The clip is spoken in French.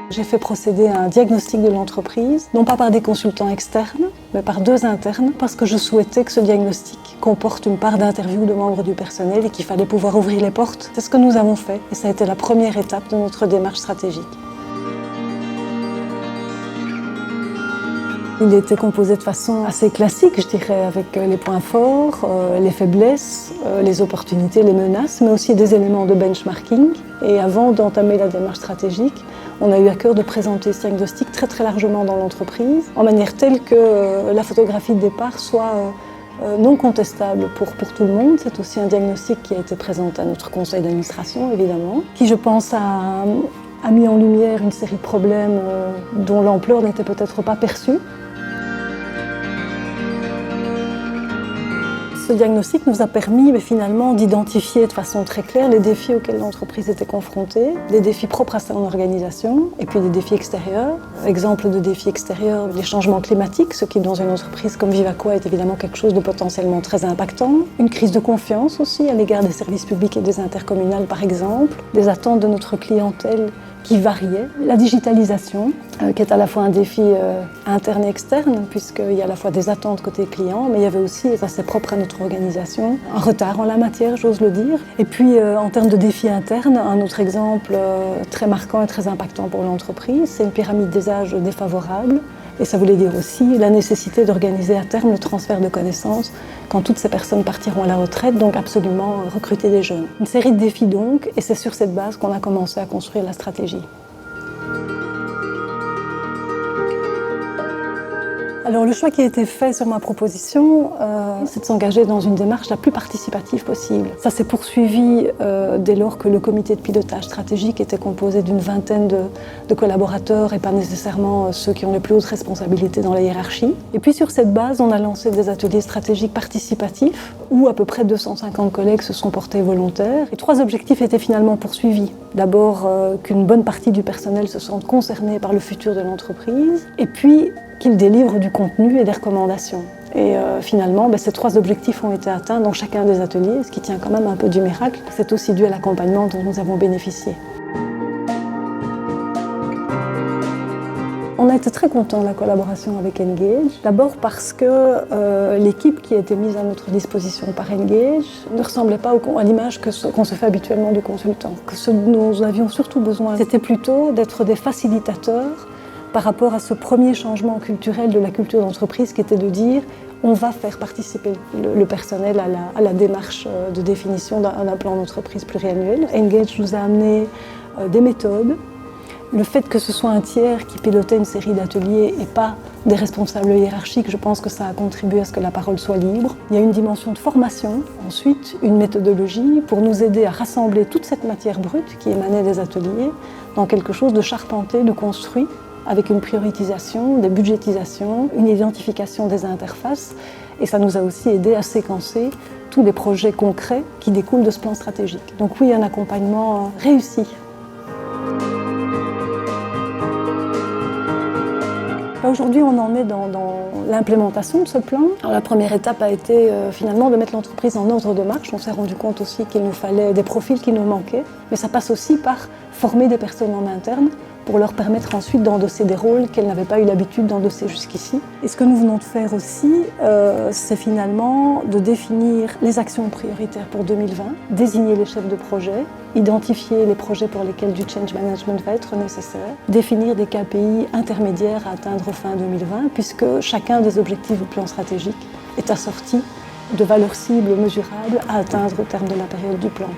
J'ai fait procéder à un diagnostic de l'entreprise, non pas par des consultants externes, mais par 2 internes, parce que je souhaitais que ce diagnostic comporte une part d'interview de membres du personnel et qu'il fallait pouvoir ouvrir les portes. C'est ce que nous avons fait et ça a été la première étape de notre démarche stratégique. Il était composé de façon assez classique, je dirais, avec les points forts, les faiblesses, les opportunités, les menaces, mais aussi des éléments de benchmarking. Et avant d'entamer la démarche stratégique, on a eu à cœur de présenter ce diagnostic très très largement dans l'entreprise, en manière telle que la photographie de départ soit non contestable pour tout le monde. C'est aussi un diagnostic qui a été présenté à notre conseil d'administration, évidemment, qui, je pense, a mis en lumière une série de problèmes dont l'ampleur n'était peut-être pas perçue. Ce diagnostic nous a permis finalement d'identifier de façon très claire les défis auxquels l'entreprise était confrontée, des défis propres à son organisation et puis des défis extérieurs. Exemple de défis extérieurs, les changements climatiques, ce qui dans une entreprise comme Vivaco est évidemment quelque chose de potentiellement très impactant. Une crise de confiance aussi à l'égard des services publics et des intercommunales par exemple, des attentes de notre clientèle qui variaient, la digitalisation qui est à la fois un défi interne et externe puisqu'il y a à la fois des attentes côté client mais il y avait aussi, et ça c'est propre à notre organisation, un retard en la matière, j'ose le dire. Et puis en termes de défis internes, un autre exemple très marquant et très impactant pour l'entreprise, c'est une pyramide des âges défavorable. Et ça voulait dire aussi la nécessité d'organiser à terme le transfert de connaissances quand toutes ces personnes partiront à la retraite, donc absolument recruter des jeunes. Une série de défis donc, et c'est sur cette base qu'on a commencé à construire la stratégie. Alors le choix qui a été fait sur ma proposition, c'est de s'engager dans une démarche la plus participative possible. Ça s'est poursuivi dès lors que le comité de pilotage stratégique était composé d'une vingtaine de collaborateurs et pas nécessairement ceux qui ont les plus hautes responsabilités dans la hiérarchie. Et puis sur cette base, on a lancé des ateliers stratégiques participatifs où à peu près 250 collègues se sont portés volontaires. Et 3 objectifs étaient finalement poursuivis. D'abord qu'une bonne partie du personnel se sente concerné par le futur de l'entreprise et puis qu'il délivre du contenu et des recommandations. Et finalement, ces 3 objectifs ont été atteints dans chacun des ateliers, ce qui tient quand même un peu du miracle. C'est aussi dû à l'accompagnement dont nous avons bénéficié. On a été très contents de la collaboration avec Engage. D'abord parce que l'équipe qui a été mise à notre disposition par Engage ne ressemblait pas à l'image qu'on se fait habituellement du consultant. Ce dont nous avions surtout besoin, c'était plutôt d'être des facilitateurs par rapport à ce premier changement culturel de la culture d'entreprise qui était de dire on va faire participer le personnel à la démarche de définition d'un plan d'entreprise pluriannuel. Engage nous a amené des méthodes, le fait que ce soit un tiers qui pilotait une série d'ateliers et pas des responsables hiérarchiques, je pense que ça a contribué à ce que la parole soit libre. Il y a une dimension de formation, ensuite une méthodologie pour nous aider à rassembler toute cette matière brute qui émanait des ateliers dans quelque chose de charpenté, de construit, avec une priorisation, des budgétisations, une identification des interfaces. Et ça nous a aussi aidé à séquencer tous les projets concrets qui découlent de ce plan stratégique. Donc oui, un accompagnement réussi. Aujourd'hui, on en est dans l'implémentation de ce plan. Alors, la première étape a été finalement de mettre l'entreprise en ordre de marche. On s'est rendu compte aussi qu'il nous fallait des profils qui nous manquaient. Mais ça passe aussi par former des personnes en interne pour leur permettre ensuite d'endosser des rôles qu'elles n'avaient pas eu l'habitude d'endosser jusqu'ici. Et ce que nous venons de faire aussi, c'est finalement de définir les actions prioritaires pour 2020, désigner les chefs de projet, identifier les projets pour lesquels du change management va être nécessaire, définir des KPI intermédiaires à atteindre fin 2020, puisque chacun des objectifs du plan stratégique est assorti de valeurs cibles mesurables à atteindre au terme de la période du plan.